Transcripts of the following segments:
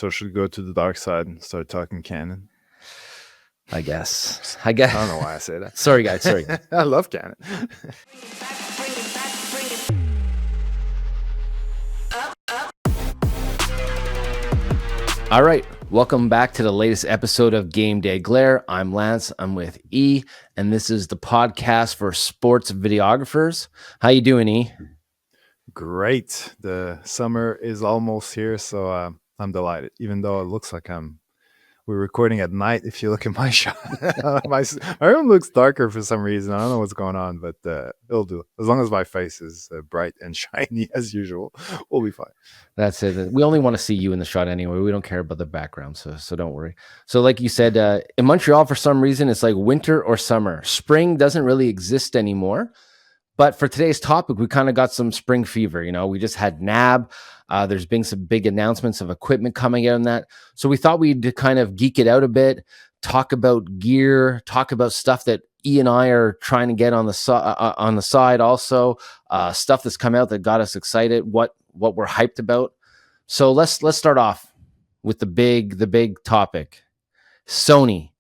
So should we go to the dark side and start talking Canon? I guess. I don't know why I say that. Sorry, guys. Sorry. I love Canon. All right. Welcome back to the latest episode of Game Day Glare. I'm Lance. I'm with E, and this is the podcast for sports videographers. How you doing, E? Great. The summer is almost here, so I'm delighted. Even though it looks like we're recording at night. If you look at my shot, my room looks darker for some reason. I don't know what's going on, but it'll do. As long as my face is bright and shiny as usual, we'll be fine. That's it. We only want to see you in the shot anyway. We don't care about the background, so don't worry. So like you said, in Montreal, for some reason, it's like winter or summer. Spring doesn't really exist anymore. But for today's topic, we kind of got some spring fever. You know, we just had NAB. There's been some big announcements of equipment coming out on that. So we thought we'd kind of geek it out a bit, talk about gear, talk about stuff that E and I are trying to get on the side also, stuff that's come out that got us excited, what we're hyped about. So let's start off with the big topic. Sony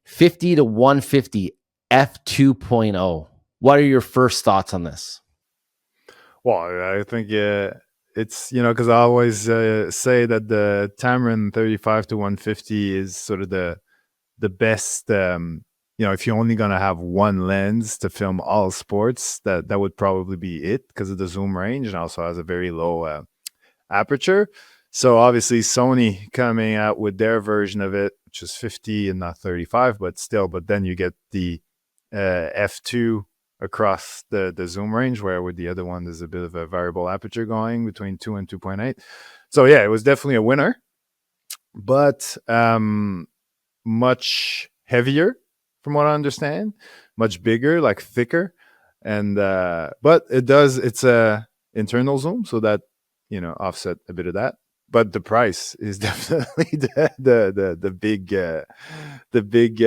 50 to 150 f2.0. What are your first thoughts on this? Well, I think it's, because I always say that the Tamron 35 to 150 is sort of the best, if you're only going to have one lens to film all sports, that would probably be it because of the zoom range, and also has a very low aperture. So obviously Sony coming out with their version of it, which is 50 and not 35, but then you get the f2 across the zoom range, where with the other one there's a bit of a variable aperture going between 2 and 2.8. So yeah, it was definitely a winner, but much heavier from what I understand, much bigger, like thicker, and but it's a internal zoom, so that offset a bit of that. But the price is definitely the big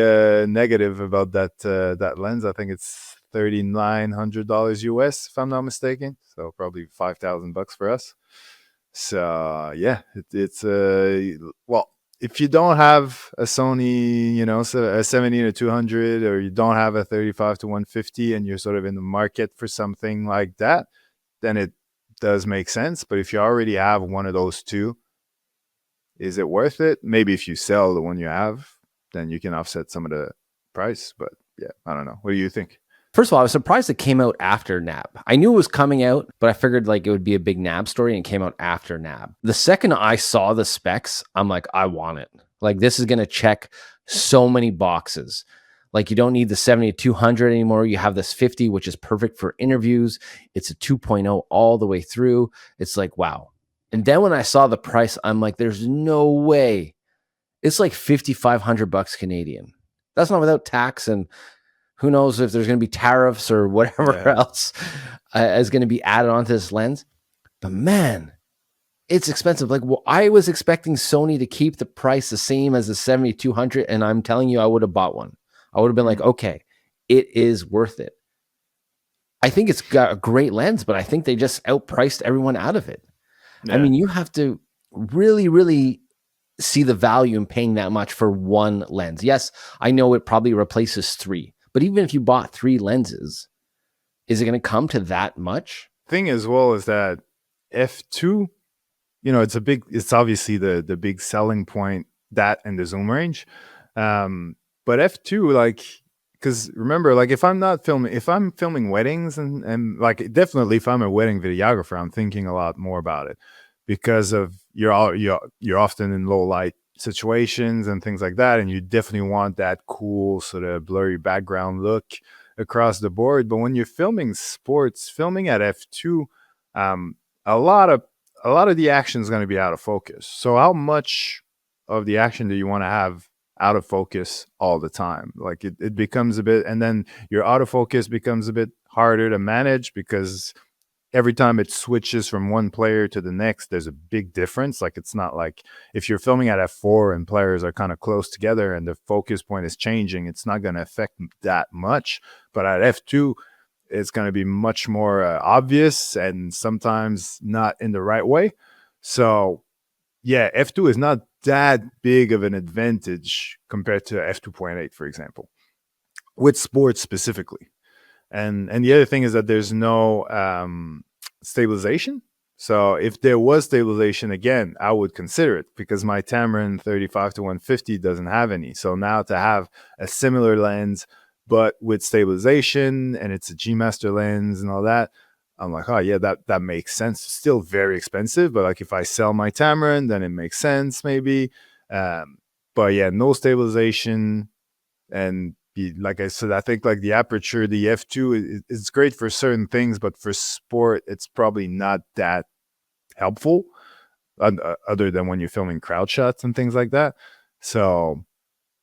negative about that lens. I think it's $3,900 US, if I'm not mistaken. So probably $5,000 for us. So yeah, it's well, if you don't have a Sony, a 70 to 200, or you don't have a 35 to 150, and you're sort of in the market for something like that, then it does make sense. But if you already have one of those two, is it worth it? Maybe if you sell the one you have, then you can offset some of the price. But yeah, I don't know. What do you think? First of all, I was surprised it came out after NAB. I knew it was coming out, but I figured like it would be a big NAB story, and it came out after NAB. The second I saw the specs, I'm like, I want it. Like, this is going to check so many boxes. Like, you don't need the 70 to 200 anymore. You have this 50, which is perfect for interviews. It's a 2.0 all the way through. It's like, wow. And then when I saw the price, I'm like, there's no way. It's like $5,500 Canadian. That's not without tax, and who knows if there's going to be tariffs or whatever else is going to be added onto this lens. But man, it's expensive. Like, well, I was expecting Sony to keep the price the same as the 70-200, and I'm telling you, I would have bought one. I would have been like, okay, it is worth it. I think it's got a great lens, but I think they just outpriced everyone out of it. Yeah. I mean, you have to really, really see the value in paying that much for one lens. Yes, I know it probably replaces 3. But even if you bought 3 lenses, is it going to come to that much? Thing as well is that f2, it's obviously the big selling point, that and the zoom range. But f2, like, because remember, like, if I'm filming weddings and like, definitely if I'm a wedding videographer, I'm thinking a lot more about it, because of you're often in low light situations and things like that, and you definitely want that cool sort of blurry background look across the board. But when you're filming sports, filming at f2, a lot of the action is going to be out of focus. So how much of the action do you want to have out of focus all the time? Like, it becomes a bit, and then your autofocus becomes a bit harder to manage, because every time it switches from one player to the next, there's a big difference. Like, it's not like if you're filming at f4 and players are kind of close together and the focus point is changing, it's not going to affect that much. But at f2, it's going to be much more obvious, and sometimes not in the right way. So yeah, f2 is not that big of an advantage compared to f2.8, for example, with sports specifically. And the other thing is that there's no stabilization. So if there was stabilization, again, I would consider it, because my Tamron 35 to 150 doesn't have any. So now to have a similar lens but with stabilization, and it's a G Master lens and all that, I'm like, oh yeah, that makes sense. Still very expensive, but like if I sell my Tamron, then it makes sense maybe. But yeah, no stabilization. And like I said, I think like the aperture, the f2 is great for certain things, but for sport, it's probably not that helpful, other than when you're filming crowd shots and things like that. So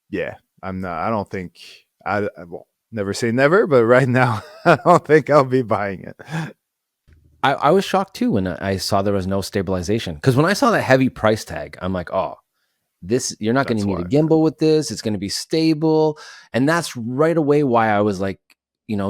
yeah, I don't think I well, never say never, but right now I don't think I'll be buying it. I was shocked too when I saw there was no stabilization, because when I saw that heavy price tag, I'm like, oh, this, you're not going to That's need a why. gimbal with this. It's going to be stable. And that's right away why I was like,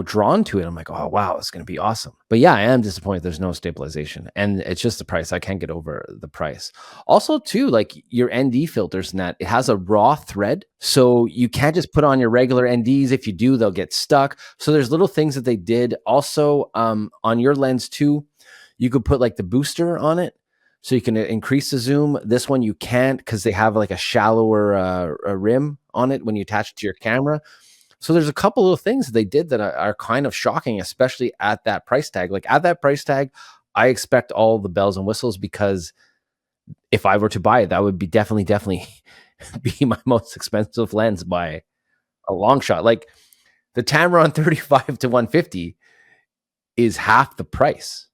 drawn to it. I'm like, oh, wow, it's going to be awesome. But yeah, I am disappointed there's no stabilization. And it's just the price. I can't get over the price. Also, too, like your ND filters and that, it has a raw thread. So you can't just put on your regular NDs. If you do, they'll get stuck. So there's little things that they did. Also, on your lens, too, you could put like the booster on it, so you can increase the zoom. This one you can't, because they have like a shallower rim on it when you attach it to your camera. So there's a couple of things that they did that are kind of shocking, especially at that price tag. Like at that price tag, I expect all the bells and whistles, because if I were to buy it, that would be definitely be my most expensive lens by a long shot. Like the Tamron 35 to 150 is half the price.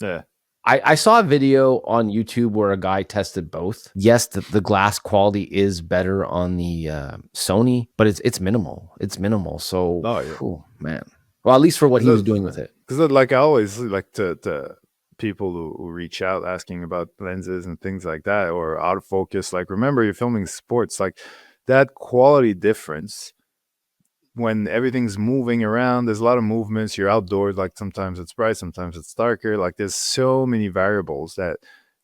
Yeah. I saw a video on YouTube where a guy tested both. Yes, the glass quality is better on the Sony, but it's minimal. It's minimal. So, Oh yeah. oh, man. Well, at least for what he was doing with it. Because like I always like to people who reach out asking about lenses and things like that, or autofocus. Like, remember, you're filming sports. Like that quality difference when everything's moving around, there's a lot of movements, you're outdoors, like sometimes it's bright, sometimes it's darker, like there's so many variables that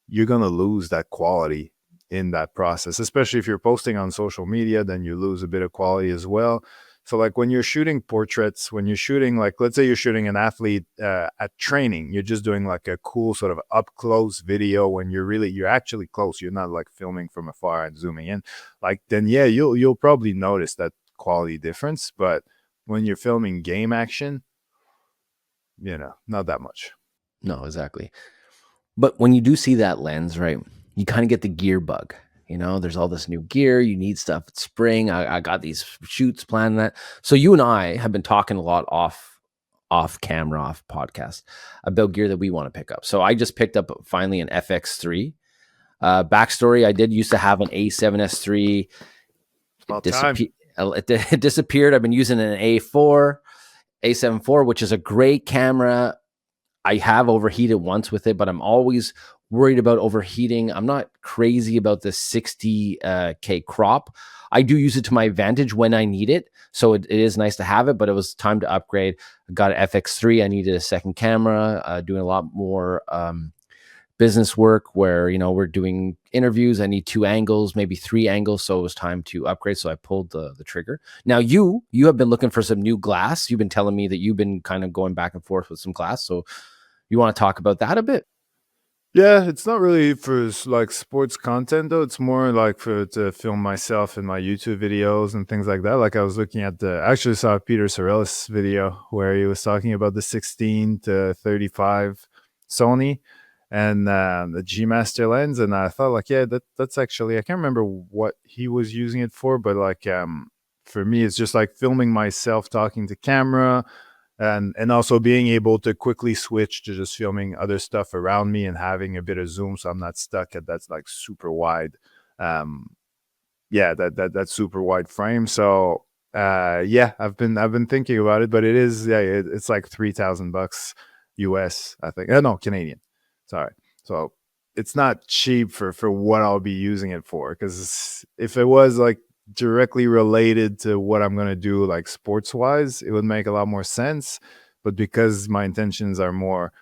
you're going to lose that quality in that process, especially if you're posting on social media, then you lose a bit of quality as well. So like when you're shooting portraits, when you're shooting, like let's say you're shooting an athlete at training, you're just doing like a cool sort of up close video when you're actually close, you're not like filming from afar and zooming in, like then yeah, you'll probably notice that quality difference. But when you're filming game action, not that much. No, exactly. But when you do see that lens, right, you kind of get the gear bug. There's all this new gear. You need stuff at spring. I got these shoots planned that. So you and I have been talking a lot off camera, off podcast, about gear that we want to pick up. So I just picked up finally an FX3. Backstory: I did used to have an A7S3. It disappeared. I've been using an A7 IV, which is a great camera. I have overheated once with it, but I'm always worried about overheating. I'm not crazy about the 60K crop. I do use it to my advantage when I need it. So it is nice to have it, but it was time to upgrade. I got an FX3. I needed a second camera, doing a lot more business work where, we're doing interviews. I need 2 angles, maybe 3 angles. So it was time to upgrade. So I pulled the trigger. Now you have been looking for some new glass. You've been telling me that you've been kind of going back and forth with some glass. So you want to talk about that a bit? Yeah, it's not really for like sports content though. It's more like to film myself in my YouTube videos and things like that. Like I was looking at actually saw Peter Sorellis video where he was talking about the 16 to 35 Sony and the G Master lens, and I thought like, yeah, that's actually, I can't remember what he was using it for, but like for me, it's just like filming myself talking to camera, and also being able to quickly switch to just filming other stuff around me and having a bit of zoom, so I'm not stuck at that's like super wide, that super wide frame. So yeah, I've been thinking about it, but it's like $3,000 US, I think. No, Canadian, sorry. So it's not cheap for what I'll be using it for, because if it was like directly related to what I'm going to do, like sports wise, it would make a lot more sense. But because my intentions are more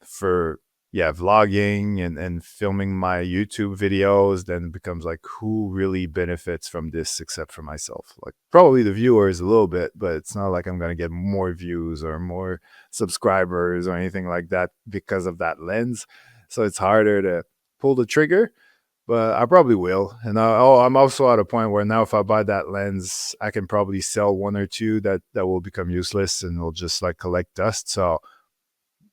for, vlogging and filming my YouTube videos, then it becomes like, who really benefits from this except for myself? Like probably the viewers a little bit, but it's not like I'm going to get more views or more subscribers or anything like that because of that lens. So it's harder to pull the trigger, but I probably will. And I'm also at a point where now if I buy that lens, I can probably sell one or two that will become useless and will just like collect dust. So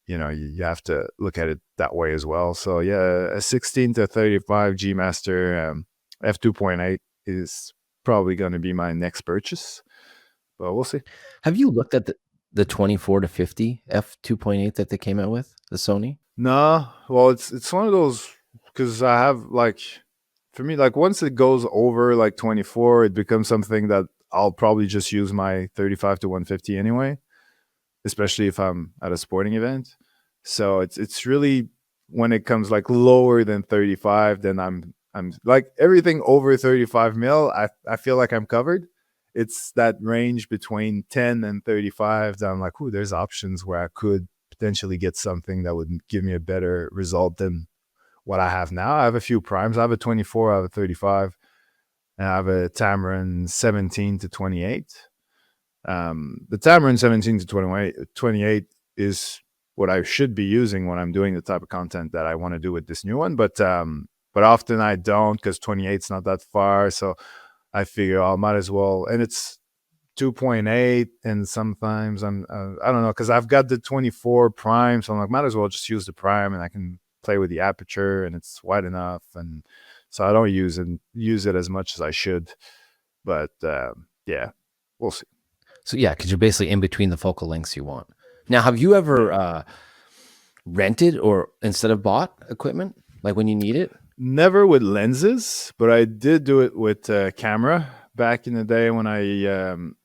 you have to look at it that way as well. So yeah, a 16 to 35 G Master f2.8 is probably going to be my next purchase, but we'll see. Have you looked at the 24 to 50 f2.8 that they came out with, the Sony? No, well, it's one of those, because I have like, for me, like once it goes over like 24, it becomes something that I'll probably just use my 35 to 150 anyway, especially if I'm at a sporting event. So it's really, when it comes like lower than 35, then I'm like everything over 35 mil, I feel like I'm covered. It's that range between 10 and 35 that I'm like, ooh, there's options where I could potentially get something that would give me a better result than what I have now. I have a few primes. I have a 24, I have a 35, and I have a Tamron 17 to 28. The Tamron 17 to 28 is what I should be using when I'm doing the type of content that I want to do with this new one. But often I don't, because 28's not that far. So I figure I might as well. And it's 2.8, and sometimes I don't know, because I've got the 24 prime. So I'm like, might as well just use the prime, and I can play with the aperture, and it's wide enough. And so I don't use it as much as I should. But yeah, we'll see. So yeah, because you're basically in between the focal lengths you want. Now, have you ever rented or instead of bought equipment, like when you need it? Never with lenses, but I did do it with camera back in the day when I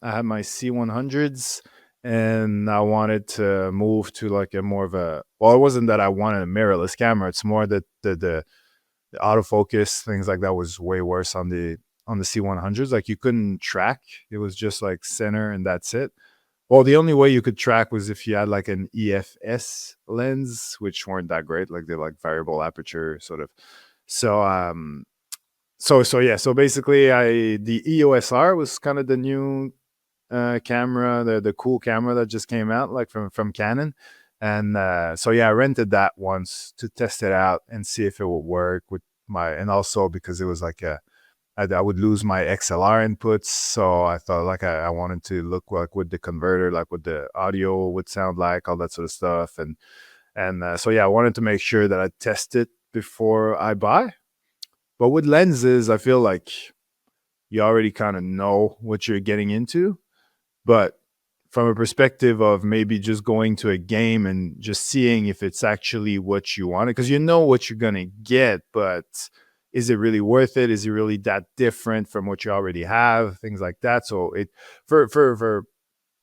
had my C100s, and I wanted to move to like a more of a, well, it wasn't that I wanted a mirrorless camera. It's more that the autofocus, things like that, was way worse on the C100s. Like you couldn't track. It was just like center and that's it. Well, the only way you could track was if you had like an EFS lens, which weren't that great. Like they're like variable aperture sort of. So so basically the EOS R was kind of the new camera, the cool camera that just came out, like from Canon. And so yeah, I rented that once to test it out and see if it would work with and also because it was like I would lose my XLR inputs. So I thought like I wanted to look like with the converter, like what the audio would sound like, all that sort of stuff. And so yeah, I wanted to make sure that I test it before I buy. But with lenses, I feel like you already kind of know what you're getting into. But from a perspective of maybe just going to a game and just seeing if it's actually what you wanted, because you know what you're going to get, but is it really worth it? Is it really that different from what you already have? Things like that. So it for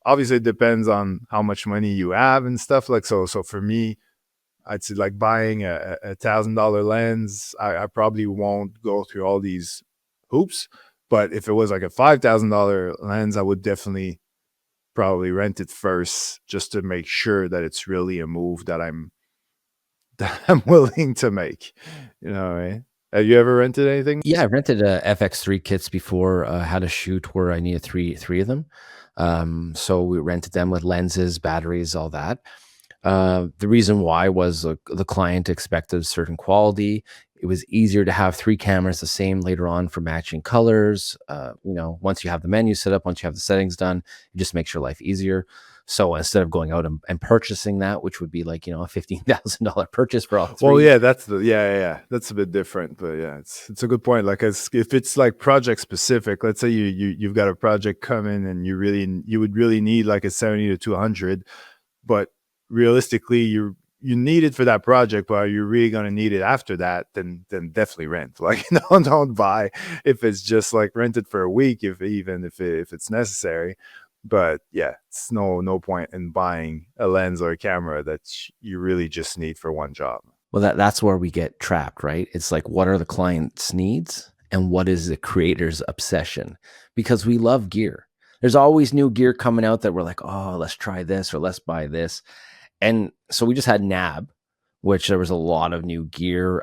obviously it depends on how much money you have and stuff like so. So for me, I'd say like buying a $1,000 lens, I probably won't go through all these hoops. But if it was like a $5,000 lens, I would definitely probably rent it first, just to make sure that it's really a move that I'm willing to make. Right? Have you ever rented anything? Yeah, I rented FX3 kits before. Had a shoot where I needed three of them. So we rented them with lenses, batteries, all that. The reason why was the client expected a certain quality. It was easier to have three cameras the same later on for matching colors. Once you have the menu set up, once you have the settings done, it just makes your life easier. So instead of going out and purchasing that, which would be like, a $15,000 purchase for all three. Well, yeah, that's that's a bit different, but yeah, it's a good point. Like if it's like project specific, let's say you've got a project coming and you would really need like a 70 to 200, but realistically you need it for that project, but are you really going to need it after that? Then definitely rent. Like don't buy if it's just like rent it for a week, if it's necessary. But yeah, it's no point in buying a lens or a camera that you really just need for one job. Well, that's where we get trapped, right? It's like, what are the client's needs and what is the creator's obsession? Because we love gear. There's always new gear coming out that we're like, oh, let's try this or let's buy this. And so we just had NAB, which there was a lot of new gear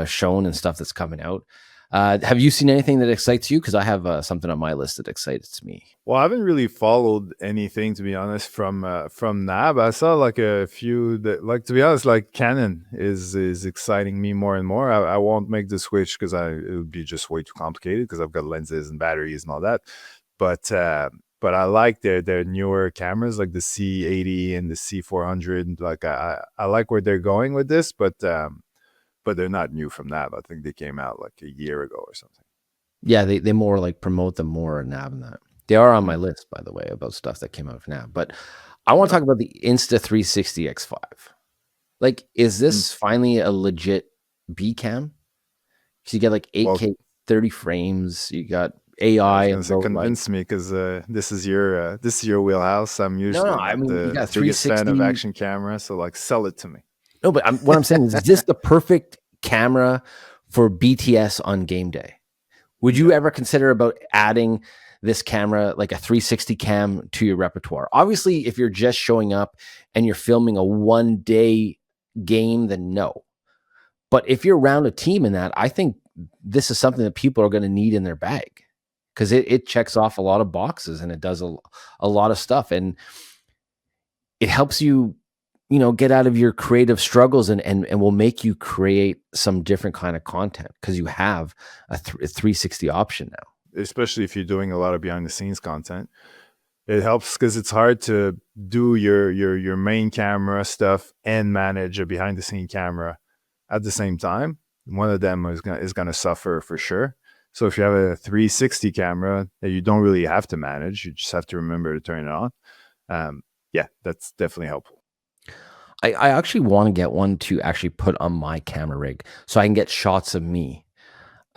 shown and stuff that's coming out. Have you seen anything that excites you? Because I have something on my list that excites me. Well, I haven't really followed anything, to be honest, from NAB. I saw like a few that, like, to be honest, like Canon is exciting me more and more. I won't make the switch because it would be just way too complicated because I've got lenses and batteries and all that. But I like their newer cameras, like the C80 and the C400. Like I like where they're going with this, but they're not new from NAB. I think they came out like a year ago or something. Yeah, they more like promote them more in NAB than that. They are on my list, by the way, about stuff that came out of NAB. But I want to talk about the Insta360 X5. Like, is this finally a legit B cam? Because you get like 8K, 30 frames. You got AI and convince me, because this is your wheelhouse. I'm usually the biggest fan of action camera, so like sell it to me. No, but what I'm saying is this the perfect camera for BTS on game day? Would you ever consider about adding this camera, like a 360 cam, to your repertoire? Obviously, if you're just showing up and you're filming a one-day game, then no. But if you're around a team in that, I think this is something that people are going to need in their bag, because it checks off a lot of boxes and it does a lot of stuff, and it helps you, get out of your creative struggles and will make you create some different kind of content because you have a 360 option now. Especially if you're doing a lot of behind the scenes content, it helps because it's hard to do your main camera stuff and manage a behind the scene camera at the same time. One of them is going to suffer for sure. So if you have a 360 camera that you don't really have to manage, you just have to remember to turn it on. Yeah, that's definitely helpful. I actually want to get one to actually put on my camera rig so I can get shots of me.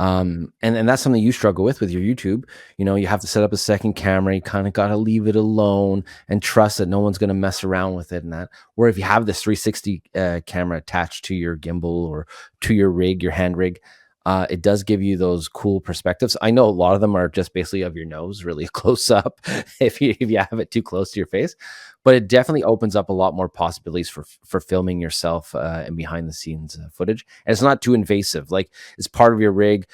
And that's something you struggle with your YouTube. You have to set up a second camera. You kind of got to leave it alone and trust that no one's going to mess around with it and that. Where if you have this 360 camera attached to your gimbal or to your rig, your hand rig, it does give you those cool perspectives. I know a lot of them are just basically of your nose, really close up if you have it too close to your face. But it definitely opens up a lot more possibilities for filming yourself and behind the scenes footage. And it's not too invasive. Like, it's part of your rig.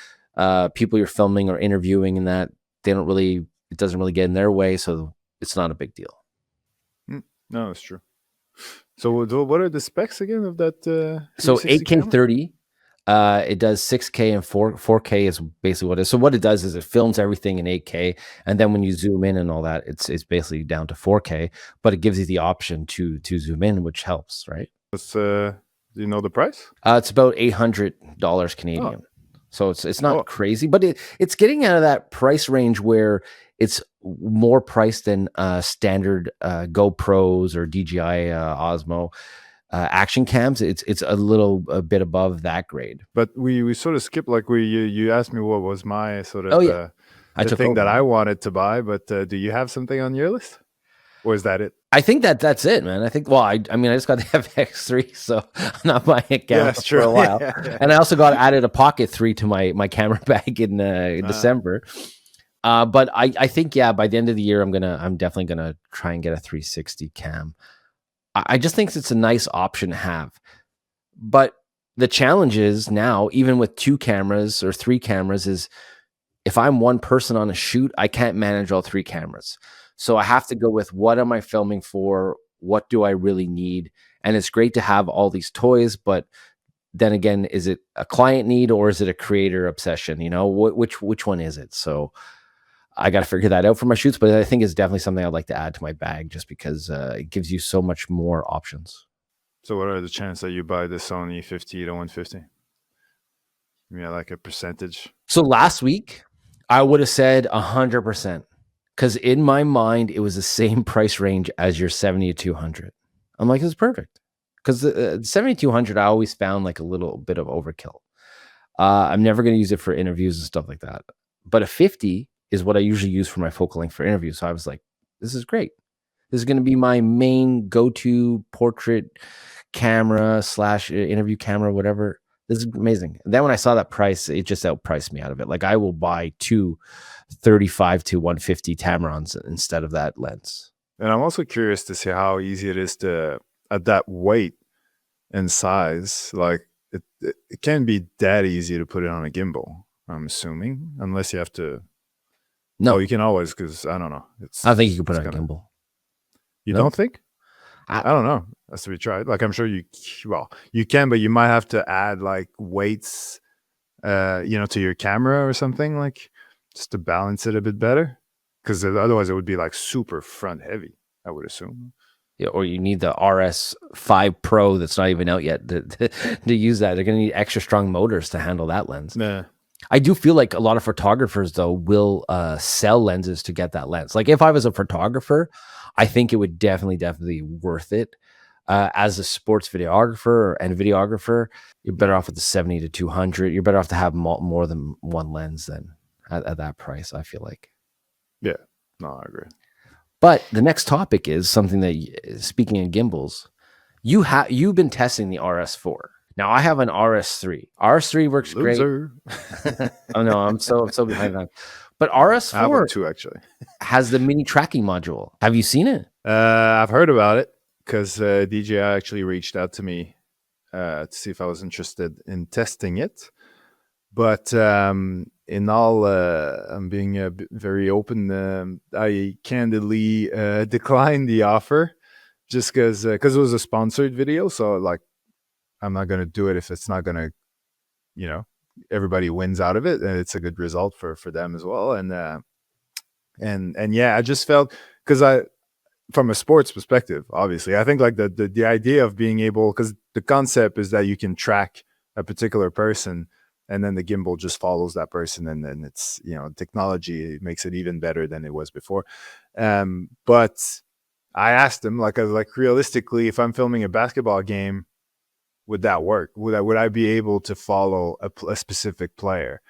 People you're filming or interviewing and that, it doesn't really get in their way. So it's not a big deal. No, it's true. So what are the specs again of that? So 8K 30. It does 6K and 4K is basically what it is. So what it does is it films everything in 8K, and then when you zoom in and all that, it's basically down to 4K. But it gives you the option to zoom in, which helps, right? Do you know the price? It's about $800 Canadian. Oh. So it's not crazy, but it's getting out of that price range where it's more priced than standard GoPros or DJI Osmo. Action cams, it's a bit above that grade. But we sort of skipped, like you asked me what was my sort of the thing that I wanted to buy, but do you have something on your list, or is that it? I think that's it, man. I think I just got the FX3, so I'm not buying a camera for a while. And I also got added a Pocket 3 to my camera bag in December. But I think by the end of the year I'm definitely gonna try and get a 360 cam. I just think it's a nice option to have. But the challenge is now, even with 2 cameras or 3 cameras, is if I'm one person on a shoot, I can't manage all 3 cameras. So I have to go with, what am I filming for? What do I really need? And it's great to have all these toys, but then again, is it a client need or is it a creator obsession? Which one is it? So I got to figure that out for my shoots, but I think it's definitely something I'd like to add to my bag just because it gives you so much more options. So what are the chances that you buy the Sony 50 to 150? Yeah, like a percentage. So last week, I would have said 100%, because in my mind, it was the same price range as your 70 to 200. I'm like, it's perfect. Because the 7200 I always found like a little bit of overkill. I'm never going to use it for interviews and stuff like that. But a 50 is what I usually use for my focal length for interviews. So I was like, this is great. This is going to be my main go-to portrait camera / interview camera, whatever. This is amazing. And then when I saw that price, it just outpriced me out of it. Like, I will buy 2 35 to 150 Tamarons instead of that lens. And I'm also curious to see how easy it is to, at that weight, and size, like it can't be that easy to put it on a gimbal, I'm assuming, unless you have to. No, Oh, you can always, because I don't know. I think you can put it it's on gonna. gimbal. You No? don't think? I don't know. That's to be tried. Like, I'm sure you can, but you might have to add like weights, to your camera or something, like just to balance it a bit better. Because otherwise, it would be like super front heavy, I would assume. Yeah, or you need the RS5 Pro that's not even out yet to use that. They're going to need extra strong motors to handle that lens. Yeah. I do feel like a lot of photographers, though, will sell lenses to get that lens. Like if I was a photographer, I think it would definitely worth it. As a sports videographer and videographer, you're better off with the 70 to 200. You're better off to have more than one lens than at that price, I feel like. Yeah. No, I agree. But the next topic is something that, speaking of gimbals, you've been testing the RS4. Now I have an RS3. RS3 works Loser. great. Oh no, I'm so behind that. But RS4 I have one too, actually. has the mini tracking module. Have you seen it? I've heard about it because DJI actually reached out to me to see if I was interested in testing it. But in all, I'm being very open. I candidly declined the offer just because it was a sponsored video. So like, I'm not going to do it if it's not going to, everybody wins out of it, and it's a good result for them as well. And yeah, I just felt, because from a sports perspective, obviously, I think like the idea of being able, because the concept is that you can track a particular person, and then the gimbal just follows that person, and then it's, technology makes it even better than it was before. But I asked him, like, I was like, realistically, if I'm filming a basketball game, would that work? Would I be able to follow a specific player?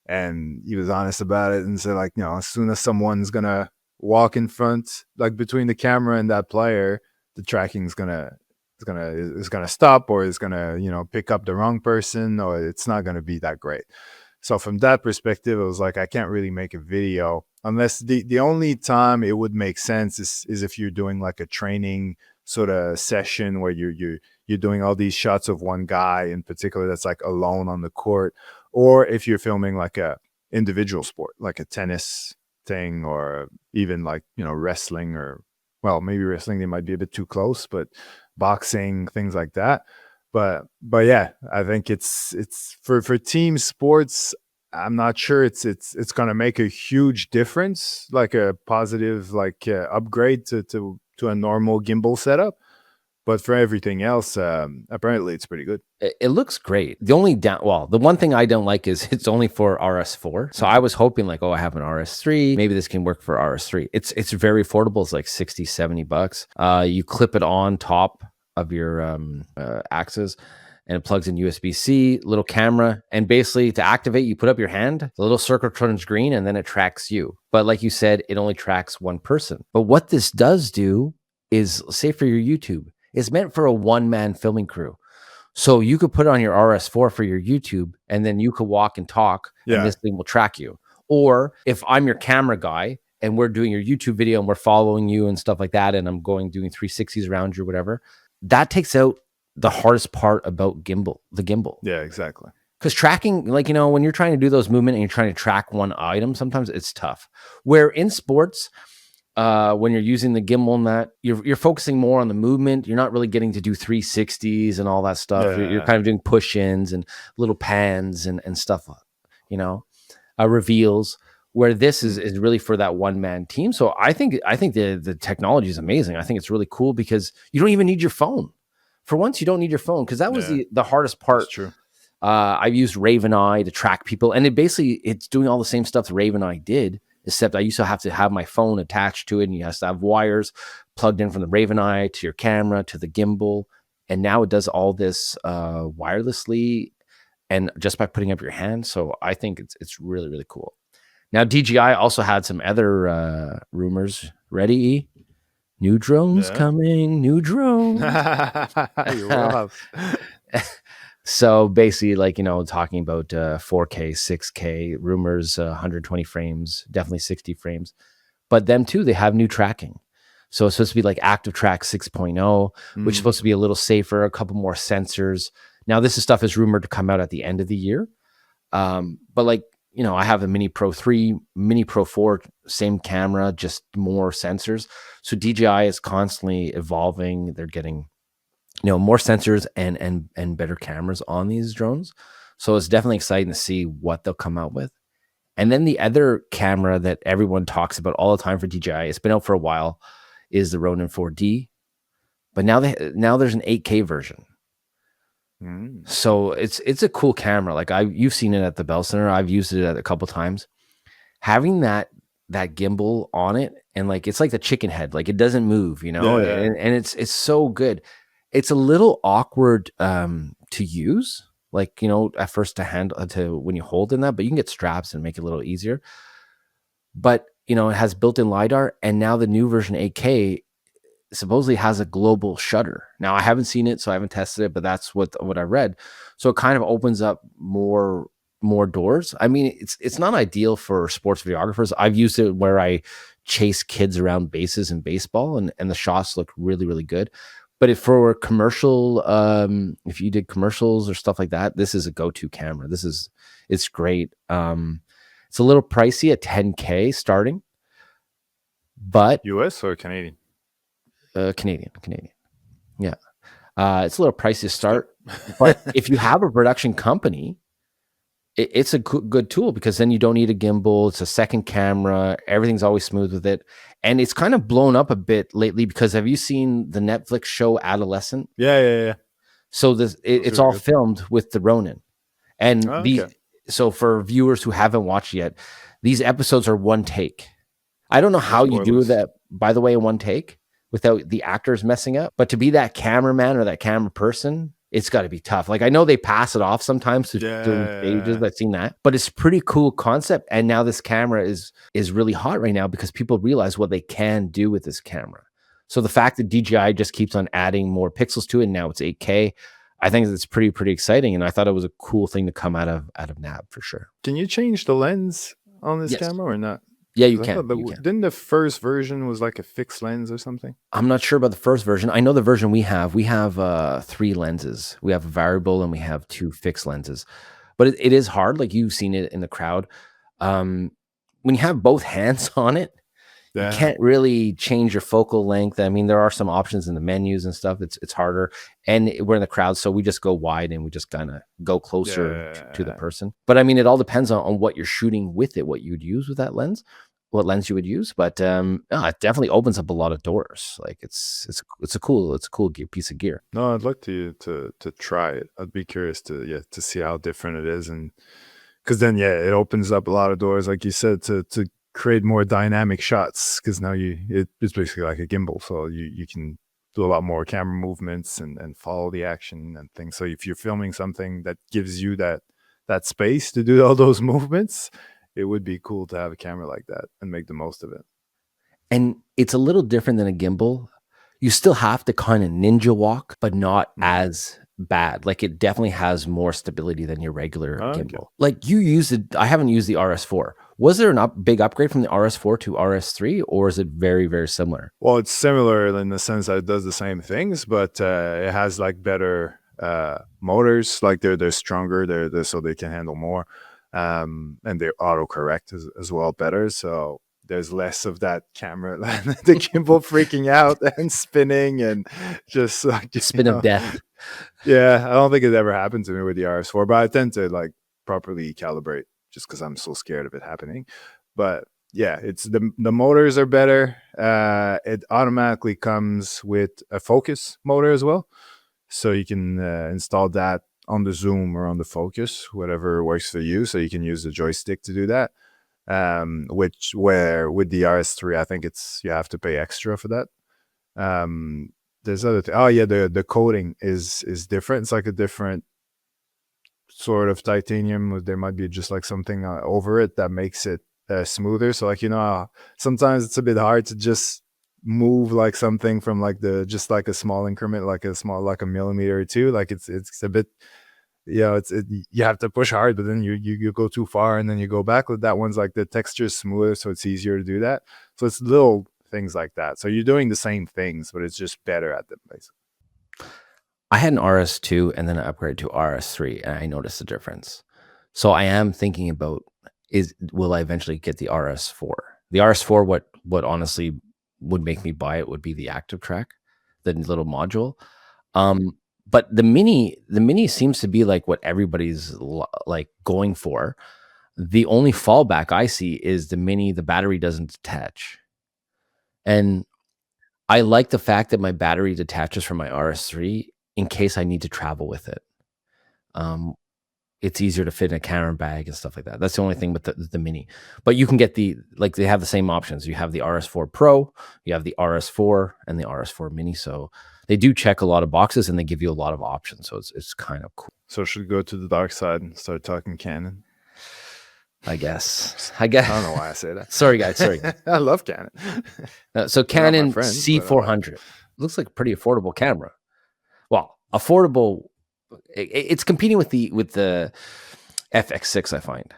And he was honest about it and said, like, as soon as someone's gonna walk in front, like between the camera and that player, the tracking's gonna stop, or it's gonna pick up the wrong person, or it's not gonna be that great. So from that perspective, it was like, I can't really make a video unless the only time it would make sense is if you're doing like a training sort of session where you're doing all these shots of one guy in particular that's like alone on the court, or if you're filming like a individual sport, like a tennis thing, or even like, wrestling, or, well, maybe wrestling, they might be a bit too close, but boxing, things like that. But yeah, I think it's for team sports, I'm not sure it's going to make a huge difference, like a positive, like upgrade to a normal gimbal setup. But for everything else, apparently it's pretty good. It looks great. The one thing I don't like is it's only for RS4. So I was hoping like, oh, I have an RS3. Maybe this can work for RS3. It's very affordable. It's like $60-$70. You clip it on top of your axis, and it plugs in USB-C, little camera. And basically to activate, you put up your hand, the little circle turns green, and then it tracks you. But like you said, it only tracks one person. But what this does do is, say for your YouTube, it's meant for a one-man filming crew. So you could put it on your RS4 for your YouTube, and then you could walk and talk, and this thing will track you. Or if I'm your camera guy and we're doing your YouTube video and we're following you and stuff like that, and I'm doing 360s around you or whatever, that takes out the hardest part about the gimbal. Yeah, exactly. Because tracking, like, when you're trying to do those movements and you're trying to track one item, sometimes it's tough. Where in sports, when you're using the gimbal and that, you're focusing more on the movement. You're not really getting to do 360s and all that stuff. Yeah. You're kind of doing push-ins and little pans and stuff, reveals, where this is really for that one-man team. So I think the technology is amazing. I think it's really cool because you don't even need your phone. For once, you don't need your phone, because that was the hardest part. That's true. I've used Raven Eye to track people, and it's doing all the same stuff that Raven Eye did, except I used to have to have my phone attached to it, and you have to have wires plugged in from the Raven Eye to your camera to the gimbal. And now it does all this wirelessly and just by putting up your hand. So I think it's really, really cool. Now, DJI also had some other rumors. Ready, E? New drones coming, new drones. You will have. So basically, like, talking about 4K, 6K, rumors, 120 frames, definitely 60 frames. But them too, they have new tracking. So it's supposed to be like Active Track 6.0, which is Mm. supposed to be a little safer, a couple more sensors. Now, this stuff is rumored to come out at the end of the year. But like, you know, I have the Mini Pro 3, Mini Pro 4, same camera, just more sensors. So DJI is constantly evolving. They're getting, you know, more sensors and better cameras on these drones. So it's definitely exciting to see what they'll come out with. And then the other camera that everyone talks about all the time for DJI, it's been out for a while, is the Ronin 4D. But now there's an 8K version. Mm. So it's a cool camera. Like you've seen it at the Bell Center. I've used it a couple times. Having that gimbal on it, and like it's like the chicken head, like it doesn't move, you know, Yeah. and it's so good. It's a little awkward to use, like, you know, at first to handle to when you hold in that, but you can get straps and make it a little easier. But you know, it has built-in LiDAR, and now the new version 8K supposedly has a global shutter. Now I haven't seen it, so I haven't tested it, but that's what I read. So it kind of opens up more doors. I mean, it's not ideal for sports videographers. I've used it where I chase kids around bases in baseball, and the shots look really, really good. But if for commercial, if you did commercials or stuff like that, this is a go-to camera. It's great. It's a little pricey at $10K starting, but US or Canadian? Canadian. Yeah. It's a little pricey to start, but if you have a production company, it's a good tool, because then you don't need a gimbal. It's a second camera. Everything's always smooth with it. And it's kind of blown up a bit lately, because have you seen the Netflix show Adolescent? Yeah. So it's all filmed with the Ronin. And so for viewers who haven't watched yet, these episodes are one take. I don't know how you do that, by the way, in one take without the actors messing up. But to be that cameraman or that camera person, it's got to be tough. Like, I know they pass it off sometimes during stages. I've seen that, but it's a pretty cool concept. And now this camera is really hot right now, because people realize what they can do with this camera. So the fact that DJI just keeps on adding more pixels to it, and now it's 8K, I think it's pretty exciting. And I thought it was a cool thing to come out of NAB for sure. Can you change the lens on this camera or not? Yeah, you can. Didn't the first version was like a fixed lens or something? I'm not sure about the first version. I know the version we have 3 lenses. We have a variable and we have 2 fixed lenses. But it is hard. Like, you've seen it in the crowd. When you have both hands on it, you can't really change your focal length. I mean, there are some options in the menus and stuff. It's harder. And we're in the crowd, so we just go wide and we just kind of go closer to the person. But I mean, it all depends on what you're shooting with it, what you'd use with that lens, what lens you would use. But it definitely opens up a lot of doors. Like, it's a cool piece of gear. No, I'd like to try it. I'd be curious to see how different it is, and because then it opens up a lot of doors, like you said, to create more dynamic shots, because now it's basically like a gimbal, so you can do a lot more camera movements and follow the action and things. So if you're filming something that gives you that space to do all those movements, it would be cool to have a camera like that and make the most of it. And it's a little different than a gimbal. You still have to kind of ninja walk, but not as bad. Like, it definitely has more stability than your regular gimbal. Like, you use it. I haven't used the RS4. Was there a big upgrade from the RS4 to RS3, or is it very, very similar? Well, it's similar in the sense that it does the same things, but it has like better motors. Like, they're stronger. They're so they can handle more, and they autocorrect as well better. So there's less of that camera, the gimbal freaking out and spinning and just like spin of death. Yeah, I don't think it ever happened to me with the RS4, but I tend to like properly calibrate just because I'm so scared of it happening. But yeah, it's the motors are better. It automatically comes with a focus motor as well, so you can install that on the zoom or on the focus, whatever works for you. So you can use the joystick to do that. Where with the RS3, I think you have to pay extra for that. There's other thing. Oh yeah, the coating is different. It's like a different sort of titanium. There might be just like something over it that makes it smoother. So like, sometimes it's a bit hard to just move like something from like just like a small increment, like a millimeter or two. Like it's a bit, you have to push hard, but then you go too far and then you go back. With that one's like the texture is smoother, so it's easier to do that. So it's little things like that. So you're doing the same things, but it's just better at them, basically. I had an RS2 and then I upgraded to RS3, and I noticed a difference. So I am thinking about, will I eventually get the RS4? The RS4, what honestly would make me buy it would be the active track, the little module. But the mini seems to be like what everybody's like going for. The only fallback I see is the mini, the battery doesn't detach. And I like the fact that my battery detaches from my RS3 in case I need to travel with it. It's easier to fit in a camera bag and stuff like that. That's the only thing with the mini. But you can get they have the same options. You have the RS4 Pro, you have the RS4 and the RS4 Mini. So they do check a lot of boxes and they give you a lot of options. So it's kind of cool. So should we go to the dark side and start talking Canon? I guess. I don't know why I say that. Sorry, guys. Sorry. I love Canon. So Canon C400 looks like a pretty affordable camera. Well, affordable. It's competing with the FX6, I find.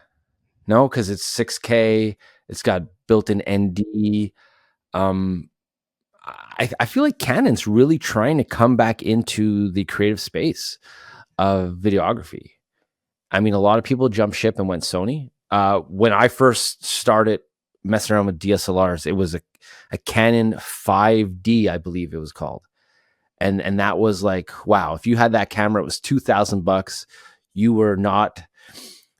No, because it's 6K. It's got built-in ND. I feel like Canon's really trying to come back into the creative space of videography. I mean, a lot of people jumped ship and went Sony. When I first started messing around with DSLRs, it was a Canon 5D, I believe it was called. And that was like, wow, if you had that camera, it was $2,000. You were not,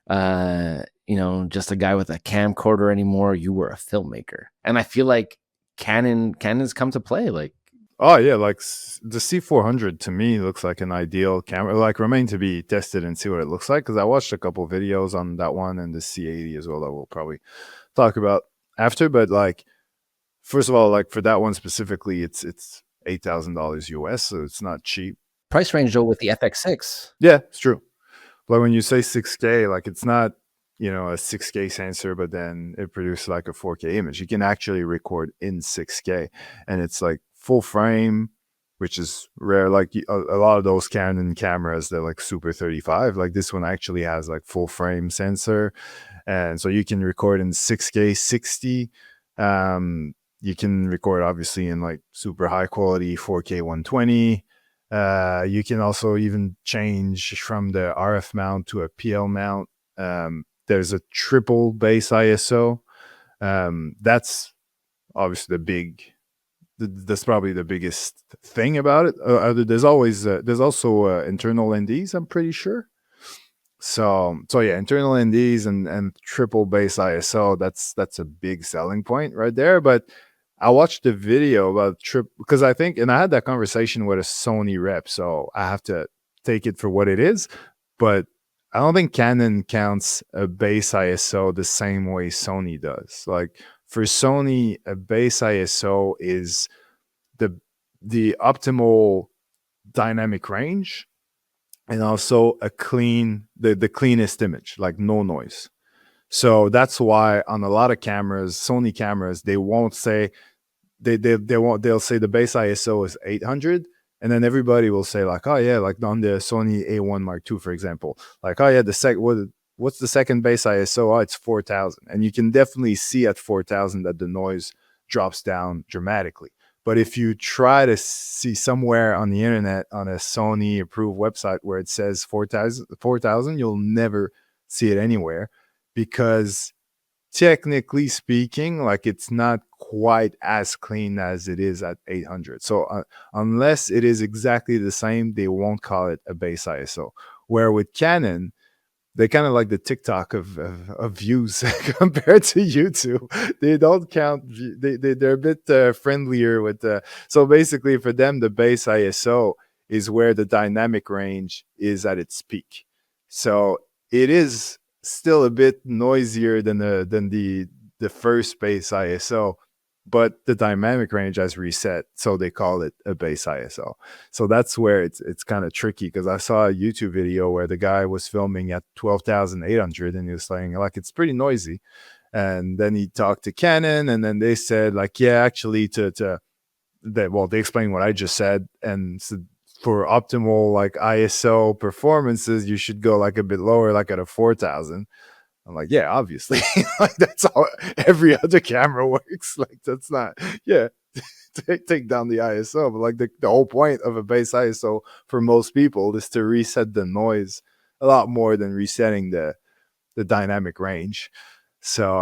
just a guy with a camcorder anymore. You were a filmmaker. And I feel like Canon's come to play. Like, oh yeah, like the C400 to me looks like an ideal camera. Like remain to be tested and see what it looks like, because I watched a couple videos on that one and the C80 as well that we'll probably talk about after. But like, first of all, like for that one specifically, it's $8,000 US, so it's not cheap. Price range though with the FX6. Yeah, it's true. But when you say 6K, like it's not, a 6K sensor, but then it produces like a 4K image. You can actually record in 6K, and it's like full frame, which is rare. Like a lot of those Canon cameras, they're like Super 35. Like this one actually has like full frame sensor, and so you can record in 6K 60. You can record obviously in like super high quality 4K 120. You can also even change from the RF mount to a PL mount. There's a triple base ISO. That's obviously that's probably the biggest thing about it. There's also internal NDs, I'm pretty sure. So yeah, internal NDs and triple base ISO. That's a big selling point right there. But I watched the video about because I had that conversation with a Sony rep, so I have to take it for what it is. But I don't think Canon counts a base ISO the same way Sony does. Like for Sony, a base ISO is the optimal dynamic range and also the cleanest image, like no noise. So that's why on a lot of cameras, Sony cameras, they won't say they'll say the base ISO is 800, and then everybody will say like, oh yeah, like on the Sony A1 Mark II, for example, like, oh yeah, what's the second base ISO? Oh, it's 4000. And you can definitely see at 4000 that the noise drops down dramatically. But if you try to see somewhere on the internet on a Sony approved website where it says 4000, you'll never see it anywhere, because technically speaking, like it's not quite as clean as it is at 800. So unless it is exactly the same, they won't call it a base ISO. Where with Canon, they kind of like the TikTok of views compared to YouTube. They don't count. They're a bit friendlier with the. So basically, for them, the base ISO is where the dynamic range is at its peak. So it is still a bit noisier than the first base ISO, but the dynamic range has reset, so they call it a base ISO. So that's where it's kind of tricky, because I saw a YouTube video where the guy was filming at 12,800 and he was saying like it's pretty noisy, and then he talked to Canon, and then they said like, yeah, actually they explained what I just said, and so for optimal like ISO performances, you should go like a bit lower, like at a 4000. I'm like, yeah, obviously. Like that's how every other camera works. Like that's not, yeah, take down the ISO. But like the whole point of a base ISO for most people is to reset the noise a lot more than resetting the dynamic range. So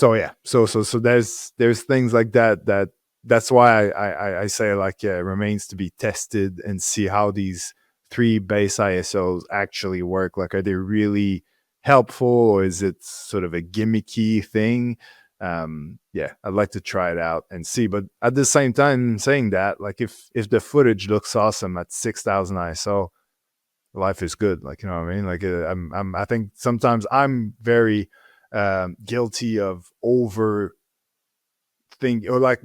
yeah, so there's things like that's why I say like, yeah, it remains to be tested and see how these three base ISOs actually work. Like, are they really helpful, or is it sort of a gimmicky thing? Yeah, I'd like to try it out and see. But at the same time, saying that, like, if the footage looks awesome at 6,000 ISO, life is good. Like, you know what I mean? Like, I think sometimes I'm very guilty of over think, or like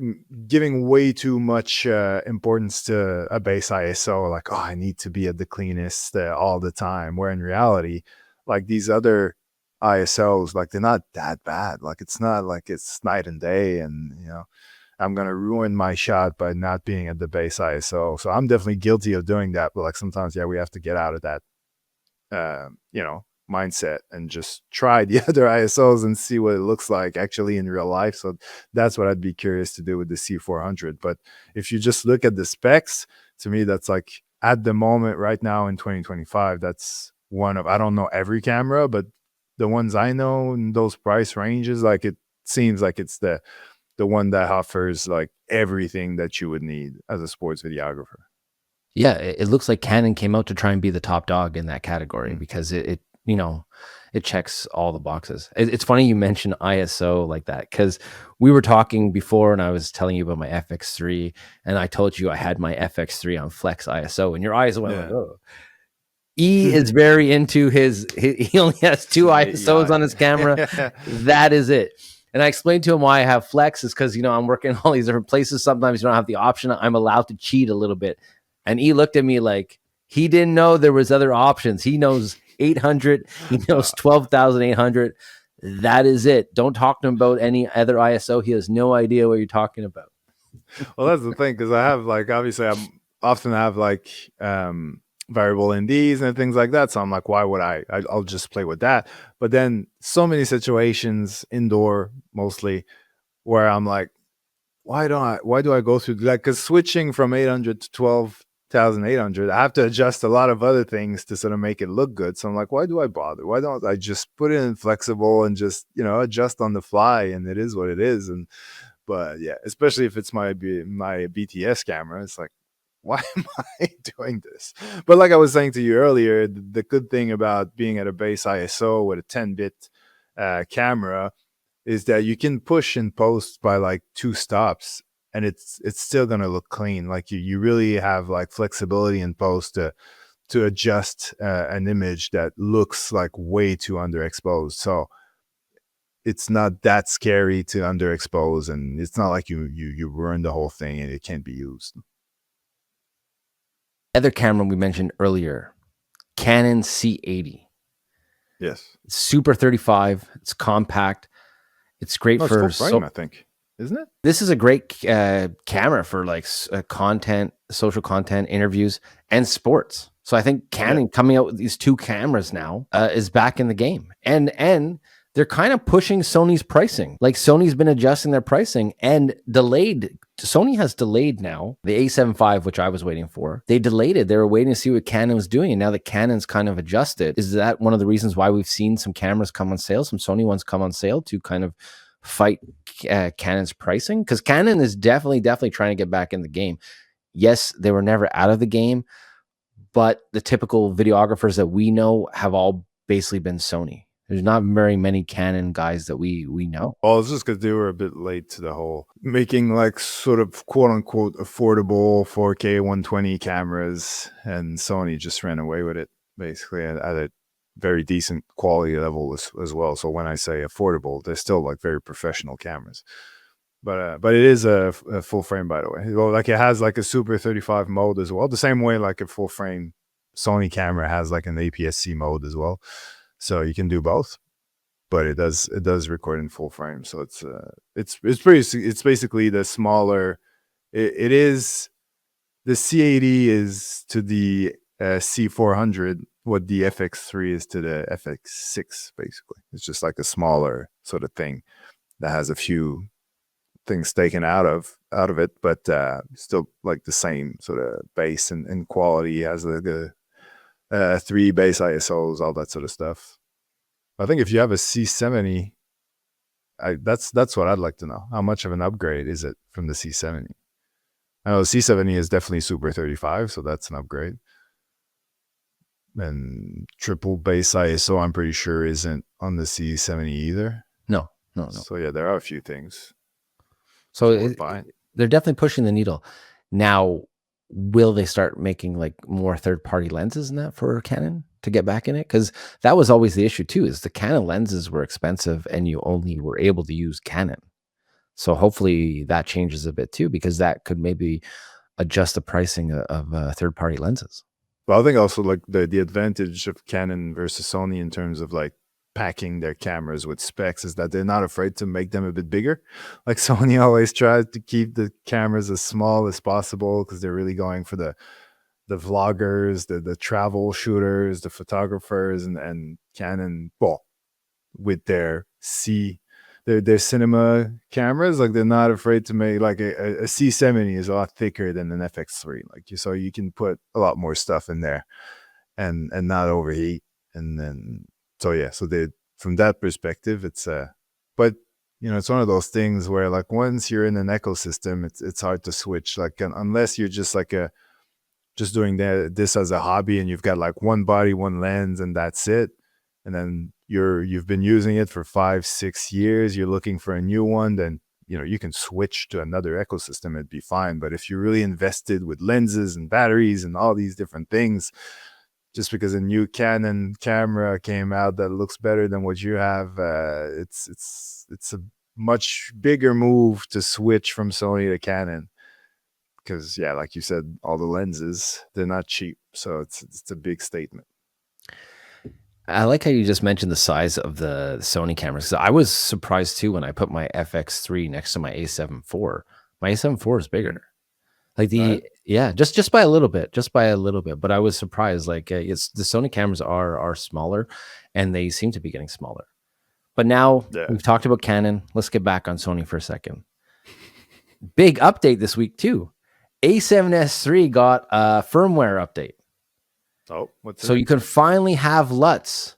giving way too much importance to a base ISO. Like, oh, I need to be at the cleanest all the time. Where in reality, like these other ISOs, like they're not that bad. Like it's not like it's night and day, and you know, I'm gonna ruin my shot by not being at the base ISO. So I'm definitely guilty of doing that. But like sometimes, yeah, we have to get out of that, you know, mindset and just try the other ISOs and see what it looks like actually in real life. So that's what I'd be curious to do with the C400. But if you just look at the specs, to me, that's like at the moment right now in 2025, that's one of, I don't know every camera, but the ones I know in those price ranges, like it seems like it's the one that offers like everything that you would need as a sports videographer. Yeah, it looks like Canon came out to try and be the top dog in that category because it you know, it checks all the boxes. It's funny you mentioned ISO like that, because we were talking before and I was telling you about my FX3, and I told you I had my FX3 on flex ISO, and your eyes went like, oh. E is very into he only has two ISOs on his camera. That is it. And I explained to him why I have flex is because, you know, I'm working in all these different places. Sometimes you don't have the option. I'm allowed to cheat a little bit. And he looked at me like he didn't know there was other options. He knows 800. He knows 12,800. That is it. Don't talk to him about any other ISO. He has no idea what you're talking about. Well, that's the thing, because I have like, obviously I often have like variable NDs and things like that. So I'm like, why would I'll just play with that. But then so many situations indoor mostly where I'm like, why do I go through like, because switching from 800 to 12,800, I have to adjust a lot of other things to sort of make it look good. So I'm like, why do I bother? Why don't I just put it in flexible and just, you know, adjust on the fly, and it is what it is. And but yeah, especially if it's my BTS camera, it's like, why am I doing this? But like I was saying to you earlier, the good thing about being at a base ISO with a 10-bit camera is that you can push in post by like 2 stops, and it's still gonna look clean. Like you really have like flexibility in post to adjust an image that looks like way too underexposed. So it's not that scary to underexpose, and it's not like you ruin the whole thing and it can't be used. Other camera we mentioned earlier, Canon C80. Yes. It's Super 35. It's compact. It's great for full frame, I think, isn't it? This is a great camera for like content, social content, interviews, and sports. So I think Canon coming out with these 2 cameras now is back in the game, and they're kind of pushing Sony's pricing. Like Sony's been adjusting their pricing and delayed. Sony has delayed now the A7 V, which I was waiting for. They delayed it. They were waiting to see what Canon was doing. And now that Canon's kind of adjusted, is that one of the reasons why we've seen some cameras come on sale, some Sony ones come on sale to kind of fight Canon's pricing? Because Canon is definitely trying to get back in the game. Yes, they were never out of the game, but the typical videographers that we know have all basically been Sony. There's not very many Canon guys that we know. Well, it's just because they were a bit late to the whole making like sort of quote unquote affordable 4K 120 cameras, and Sony just ran away with it basically at a very decent quality level as well. So when I say affordable, they're still like very professional cameras. But it is a full frame, by the way. Well, like it has like a Super 35 mode as well, the same way like a full frame Sony camera has like an APS-C mode as well. So you can do both, but it does record in full frame. So it's basically the smaller. It is the C80 is to the C400 what the FX3 is to the FX6, basically. It's just like a smaller sort of thing that has a few things taken out of it, but still like the same sort of base and quality. It has the 3 base ISOs, all that sort of stuff. I think if you have a C70, that's what I'd like to know. How much of an upgrade is it from the C70? I know the C70 is definitely Super 35, so that's an upgrade. And triple base ISO, I'm pretty sure, isn't on the C70 either. No. So yeah, there are a few things. So they're definitely pushing the needle. Now, will they start making like more third-party lenses in that for Canon to get back in it? Because that was always the issue too, is the Canon lenses were expensive and you only were able to use Canon. So hopefully that changes a bit too, because that could maybe adjust the pricing of third-party lenses. Well, I think also like the advantage of Canon versus Sony in terms of like packing their cameras with specs is that they're not afraid to make them a bit bigger. Like Sony always tries to keep the cameras as small as possible because they're really going for the vloggers, the travel shooters, the photographers, and Canon, well, with their their cinema cameras, like they're not afraid to make like a C70 is a lot thicker than an FX3, like so you can put a lot more stuff in there and not overheat. And then so they, from that perspective, it's but it's one of those things where like once you're in an ecosystem, it's hard to switch, like unless you're just like just doing this as a hobby and you've got like one body, one lens, and that's it. And then you've been using it for 5-6 years, you're looking for a new one, then you can switch to another ecosystem, it'd be fine. But if you're really invested with lenses and batteries and all these different things, just because a new Canon camera came out that looks better than what you have, it's a much bigger move to switch from Sony to Canon. Because like you said, all the lenses, they're not cheap, so it's a big statement. I like how you just mentioned the size of the Sony cameras. So I was surprised too when I put my FX3 next to my A7 IV. My A7 IV is bigger. Like just by a little bit, But I was surprised. Like it's the Sony cameras are smaller, and they seem to be getting smaller. But now we've talked about Canon. Let's get back on Sony for a second. Big update this week too. A7S III got a firmware update. Oh, so you can finally have LUTs,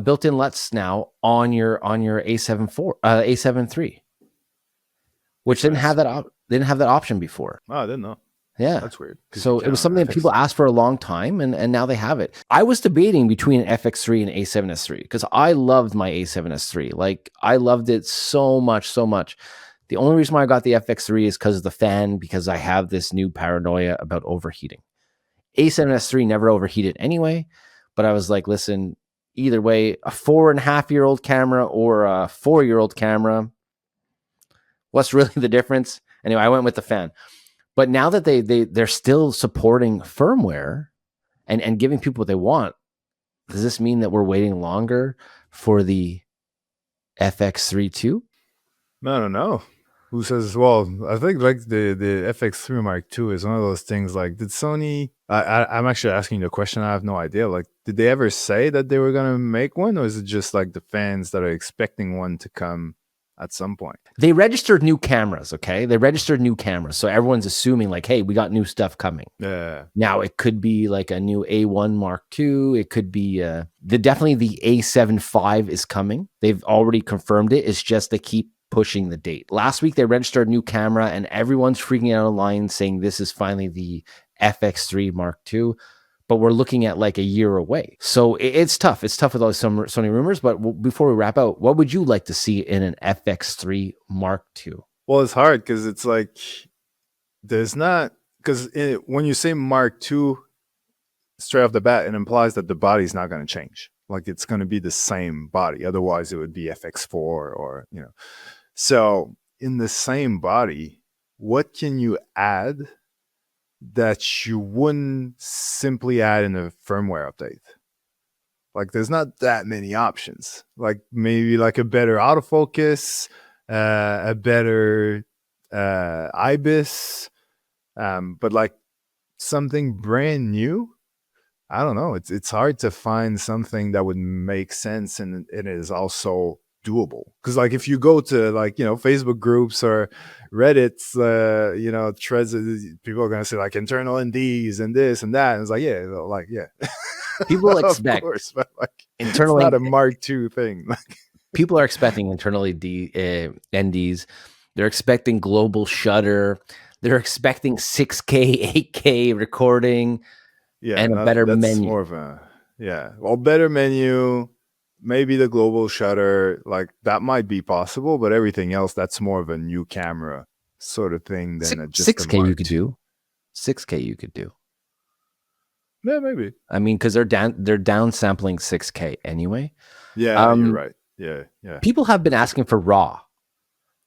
built-in LUTs now on your A7 III, which didn't have that option before. Oh, I didn't know. Yeah, that's weird. So it was something that people asked for a long time, and now they have it. I was debating between an FX3 and A7S III because I loved my A7S III. Like I loved it so much. The only reason why I got the FX3 is because of the fan, because I have this new paranoia about overheating. A7S III never overheated anyway, but I was like, listen, either way, a 4.5-year-old camera or a 4-year-old camera, what's really the difference? Anyway, I went with the fan. But now that they're still supporting firmware and giving people what they want, does this mean that we're waiting longer for the FX3 too? I don't know. Who says? Well, I think like the FX3 Mark II is one of those things. Like, did Sony? I'm actually asking you a question. I have no idea. Like, did they ever say that they were gonna make one, or is it just like the fans that are expecting one to come at some point? They registered new cameras. Okay, so everyone's assuming like, hey, we got new stuff coming. Yeah. Now it could be like a new A1 Mark II. It could be definitely the A7 V is coming. They've already confirmed it. It's just they keep pushing the date. Last week they registered a new camera and everyone's freaking out online saying this is finally the FX3 Mark II, but we're looking at like a year away. So it's tough. It's tough with all some Sony rumors, but before we wrap out, what would you like to see in an FX3 Mark II? Well, it's hard because it's like there's not, because when you say Mark II straight off the bat, it implies that the body's not going to change. Like it's going to be the same body. Otherwise it would be FX4 or So in the same body, what can you add that you wouldn't simply add in a firmware update? Like there's not that many options. Like maybe like a better autofocus, a better IBIS, but like something brand new. I don't know. It's hard to find something that would make sense and it is also doable. Because like if you go to like Facebook groups or Reddit's threads, people are gonna say like internal NDs and this and that. And it's like People of expect course, but like it's internally not a Mark II thing. people are expecting internally NDs. They're expecting global shutter. They're expecting 6K, 8K recording and a better that's menu. more of a better menu. Maybe the global shutter, like that might be possible, but everything else, that's more of a new camera sort of thing than just a 6K you Mark could II. do. 6K you could do. Yeah, maybe. I mean, because they're down sampling 6K anyway. Yeah, you're right. Yeah. People have been asking for RAW.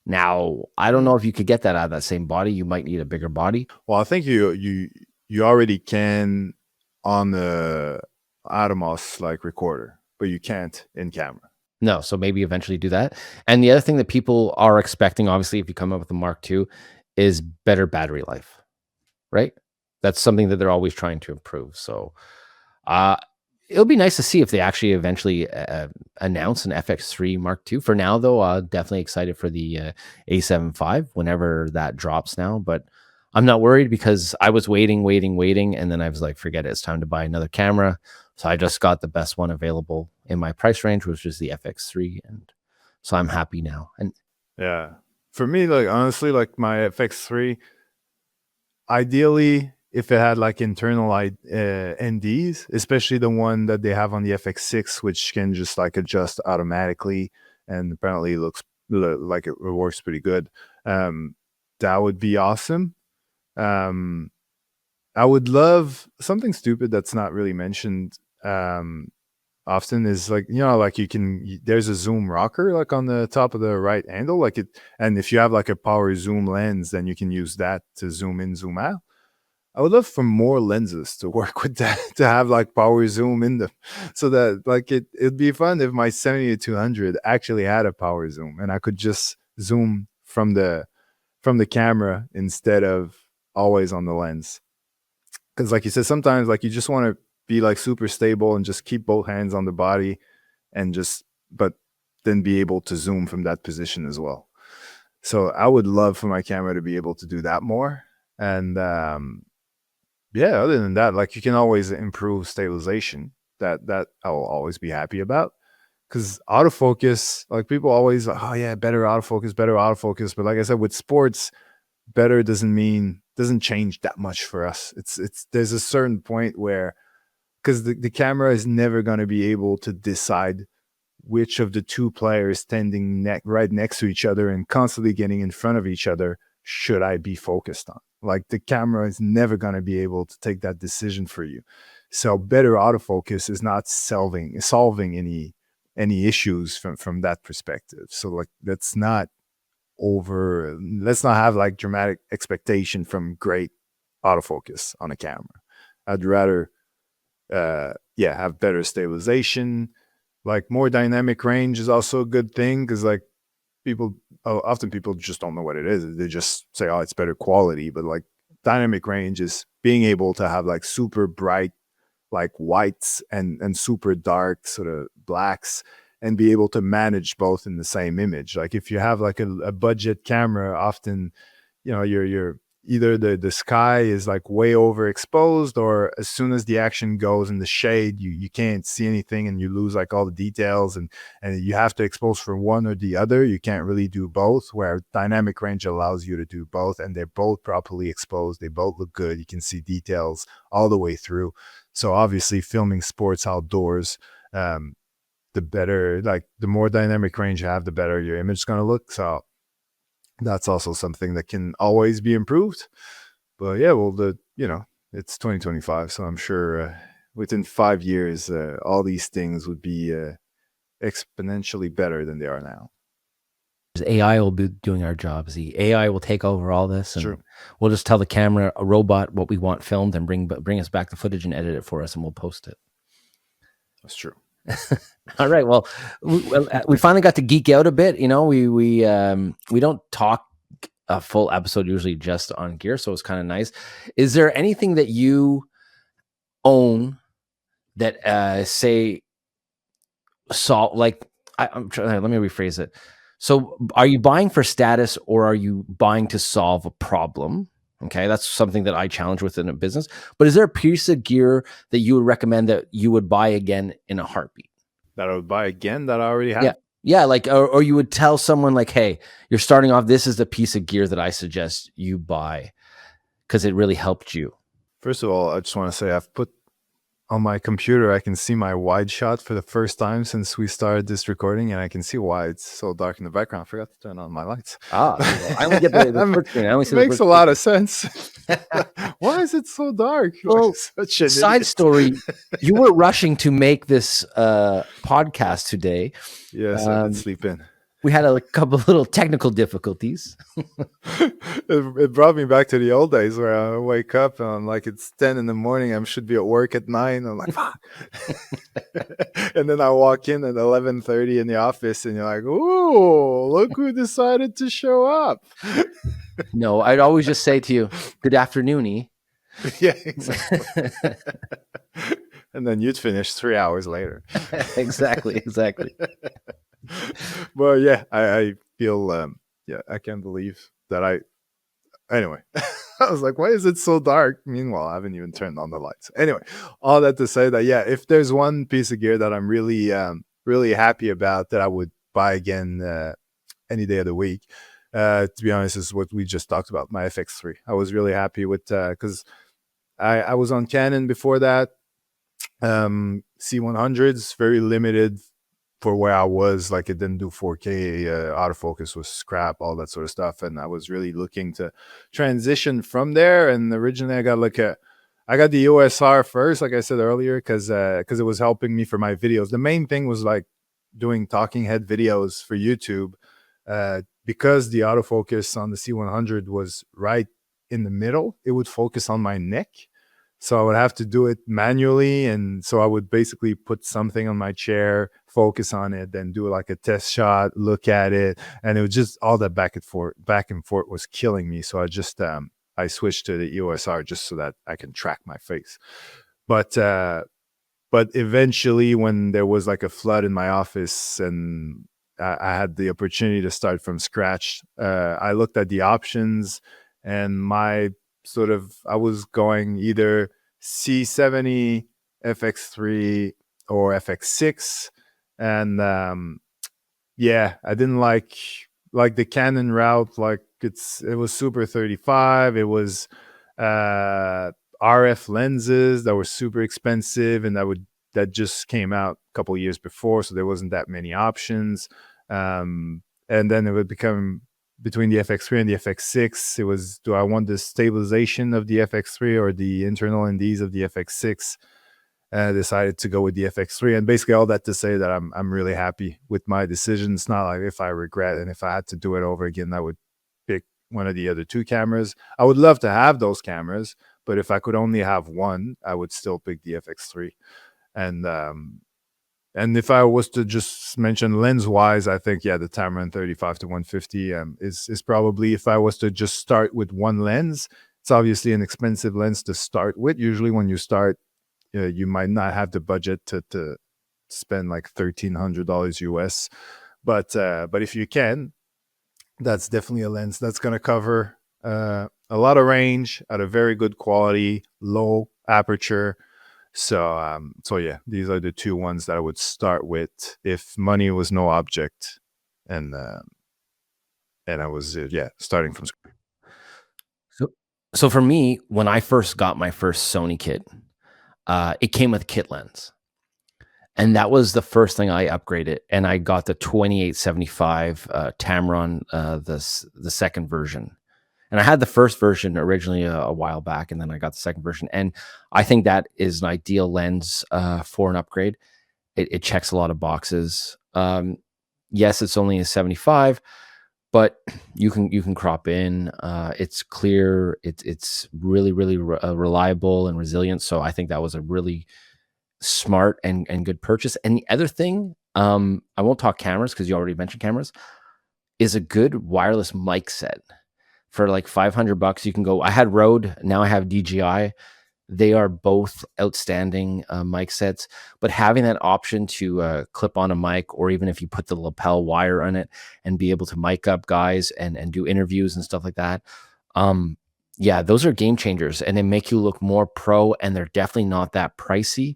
Now, I don't know if you could get that out of that same body. You might need a bigger body. Well, I think you already can on the Atomos like recorder, but you can't in camera. No, so maybe eventually do that. And the other thing that people are expecting, obviously, if you come up with a Mark II, is better battery life, right? That's something that they're always trying to improve. So it'll be nice to see if they actually eventually announce an FX3 Mark II. For now, though, definitely excited for the A7 V whenever that drops now. But I'm not worried because I was waiting. And then I was like, forget it. It's time to buy another camera. So I just got the best one available in my price range, which is the FX3. And so I'm happy now. And yeah, for me, like honestly, like my FX3, ideally, if it had like internal NDs, especially the one that they have on the FX6, which can just like adjust automatically and apparently looks like it works pretty good, that would be awesome. I would love something stupid that's not really mentioned often is like like there's a zoom rocker like on the top of the right handle, like it, and if you have like a power zoom lens, then you can use that to zoom in, zoom out. I would love for more lenses to work with that, to have like power zoom in them, so that like it'd be fun if my 70-200 actually had a power zoom and I could just zoom from the camera instead of always on the lens. Because like you said, sometimes like you just want to be like super stable and just keep both hands on the body and but then be able to zoom from that position as well. So I would love for my camera to be able to do that more. And other than that, like you can always improve stabilization. That I will always be happy about. Because autofocus, like people always like, oh yeah, better autofocus. But like I said, with sports, better doesn't change that much for us. It's there's a certain point where, because the camera is never going to be able to decide which of the two players standing right next to each other and constantly getting in front of each other should I be focused on. Like the camera is never going to be able to take that decision for you. So better autofocus is not solving any issues from that perspective. So like let's not have like dramatic expectation from great autofocus on a camera. I'd rather have better stabilization. Like more dynamic range is also a good thing, because like often people just don't know what it is. They just say, oh, it's better quality. But like dynamic range is being able to have like super bright like whites and super dark sort of blacks, and be able to manage both in the same image. Like if you have like a budget camera, often you're either the sky is like way overexposed, or as soon as the action goes in the shade, you can't see anything and you lose like all the details, and you have to expose for one or the other. You can't really do both, where dynamic range allows you to do both, and they're both properly exposed. They both look good. You can see details all the way through. So obviously filming sports outdoors, the better, like the more dynamic range you have, the better your image is going to look. So that's also something that can always be improved. But yeah, well, it's 2025, so I'm sure within 5 years, all these things would be exponentially better than they are now. AI will be doing our jobs. The AI will take over all this, and True. we'll just tell the camera, a robot, what we want filmed, and bring us back the footage and edit it for us, and we'll post it. That's true. All right. Well, we finally got to geek out a bit. We don't talk a full episode usually just on gear, so it's kind of nice. Is there anything that you own that say like I'm trying. Let me rephrase it. So, are you buying for status or are you buying to solve a problem? Okay, that's something that I challenge within a business. But is there a piece of gear that you would recommend that you would buy again in a heartbeat? That I would buy again that I already have? Yeah. Yeah, like, or you would tell someone like, hey, you're starting off, this is the piece of gear that I suggest you buy because it really helped you. First of all, I just want to say I've put on my computer, I can see my wide shot for the first time since we started this recording, and I can see why it's so dark in the background. I forgot to turn on my lights. I only get the split screen. I only see makes the a lot of sense. Why is it so dark? Well, side story, you were rushing to make this podcast today. Yes, I did sleep in. We had a couple of little technical difficulties. It brought me back to the old days where I wake up and I'm like, it's 10 in the morning. I should be at work at 9. I'm like, fuck. And then I walk in at 11:30 in the office and you're like, ooh, look who decided to show up. No, I'd always just say to you, good afternoon-y. Yeah, exactly. And then you'd finish 3 hours later. Exactly. Well, yeah, I feel, I can't believe that anyway, I was like, why is it so dark? Meanwhile, I haven't even turned on the lights. Anyway, all that to say that, yeah, if there's one piece of gear that I'm really, really happy about that I would buy again any day of the week, to be honest, is what we just talked about, my FX3. I was really happy with, because I was on Canon before that, C100s, very limited for where I was. Like, it didn't do 4K, autofocus was crap, all that sort of stuff. And I was really looking to transition from there. And originally I got the OSR first, like I said earlier, because it was helping me for my videos. The main thing was like doing talking head videos for YouTube, because the autofocus on the C100 was right in the middle. It would focus on my neck. So I would have to do it manually. And so I would basically put something on my chair, focus on it, then do like a test shot, look at it. And it was just all that back and forth was killing me. So I switched to the EOS R just so that I can track my face. But eventually when there was like a flood in my office and I had the opportunity to start from scratch, I looked at the options and I was going either C70, FX3, or FX6. And I didn't like the Canon route. Like it was Super 35. It was RF lenses that were super expensive, and that just came out a couple of years before, so there wasn't that many options. And then it would become between the FX3 and the FX6. It was, do I want the stabilization of the FX3 or the internal NDs of the FX6? And I decided to go with the FX3. And basically all that to say that I'm really happy with my decision. It's not like if I regret, and if I had to do it over again, I would pick one of the other two cameras. I would love to have those cameras, but if I could only have one, I would still pick the FX3. And if I was to just mention lens-wise, I think, the Tamron 35 to 150 is probably, if I was to just start with one lens, it's obviously an expensive lens to start with. Usually when you start, you might not have the budget to spend like $1,300 US. But if you can, that's definitely a lens that's going to cover a lot of range at a very good quality, low aperture. So yeah, these are the two ones that I would start with if money was no object, and I was starting from scratch. So for me, when I first got my first Sony kit, it came with a kit lens, and that was the first thing I upgraded, and I got the 2875 Tamron, the second version. And I had the first version originally a while back, and then I got the second version. And I think that is an ideal lens for an upgrade. It checks a lot of boxes. Yes, it's only a 75, but you can crop in. It's clear. It's really, really reliable and resilient. So I think that was a really smart and good purchase. And the other thing, I won't talk cameras because you already mentioned cameras, is a good wireless mic set. For like $500, you can go. I had Rode, now I have DJI. They are both outstanding mic sets, but having that option to clip on a mic, or even if you put the lapel wire on it and be able to mic up guys and do interviews and stuff like that. Yeah, those are game changers, and they make you look more pro, and they're definitely not that pricey,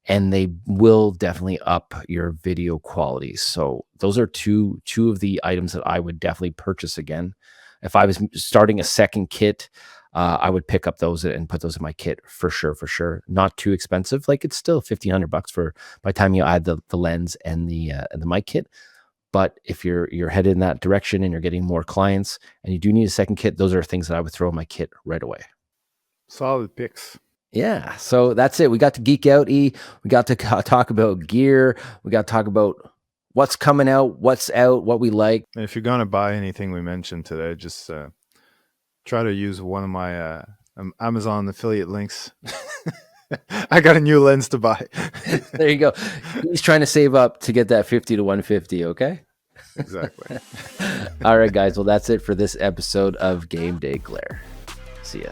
and they will definitely up your video quality. So those are two of the items that I would definitely purchase again. If I was starting a second kit, I would pick up those and put those in my kit for sure. Not too expensive. Like, it's still $1,500 for by the time you add the lens and the mic kit. But if you're headed in that direction and you're getting more clients and you do need a second kit, those are things that I would throw in my kit right away. Solid picks. Yeah, so that's it. We got to geek out, E. We got to talk about gear. We got to talk about what's coming out, what's out, what we like. And if you're going to buy anything we mentioned today, just try to use one of my Amazon affiliate links. I got a new lens to buy. There you go. He's trying to save up to get that 50 to 150, okay? Exactly. All right, guys. Well, that's it for this episode of Game Day Glare. See ya.